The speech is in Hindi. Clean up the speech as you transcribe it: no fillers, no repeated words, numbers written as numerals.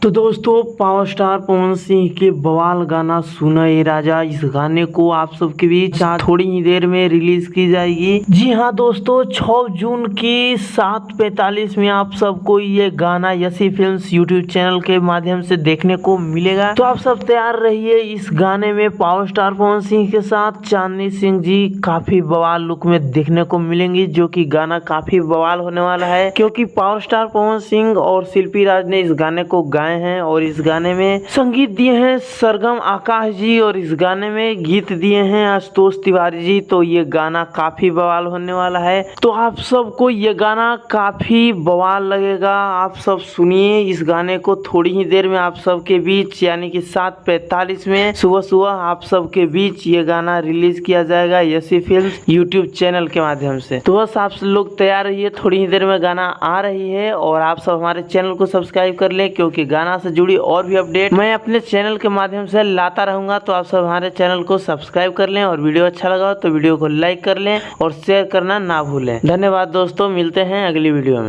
तो दोस्तों पावर स्टार पवन सिंह के बवाल गाना सुना ये राजा, इस गाने को आप सबके बीच थोड़ी ही देर में रिलीज की जाएगी। जी हाँ दोस्तों, 6 जून की 7:45 में आप सबको ये गाना यसी फिल्म्स यूट्यूब चैनल के माध्यम से देखने को मिलेगा। तो आप सब तैयार रहिए। इस गाने में पावर स्टार पवन सिंह के साथ चांदनी सिंह जी काफी बवाल लुक में देखने को मिलेंगी, जो कि गाना काफी बवाल होने वाला है, क्योंकि पावर स्टार पवन सिंह और शिल्पी राज ने इस गाने को गाए हैं और इस गाने में संगीत दिए हैं सरगम आकाश जी और इस गाने में गीत दिए हैं आशुतोष तिवारी जी। तो ये गाना काफी बवाल होने वाला है। तो आप सबको ये गाना काफी बवाल लगेगा। आप सब सुनिए इस गाने को थोड़ी ही देर में आप सबके बीच, यानी कि 7:45 में सुबह सुबह आप सबके बीच ये गाना रिलीज किया जाएगा यसी फिल्म यूट्यूब चैनल के माध्यम से। तो बस आप लोग तैयार रहिए, थोड़ी ही देर में गाना आ रही है और आप सब हमारे चैनल को सब्सक्राइब कर ले, क्योंकि गाना से जुड़ी और भी अपडेट मैं अपने चैनल के माध्यम से लाता रहूंगा। तो आप सब हमारे चैनल को सब्सक्राइब कर लें और वीडियो अच्छा लगा तो वीडियो को लाइक कर लें और शेयर करना ना भूलें। धन्यवाद दोस्तों, मिलते हैं अगली वीडियो में।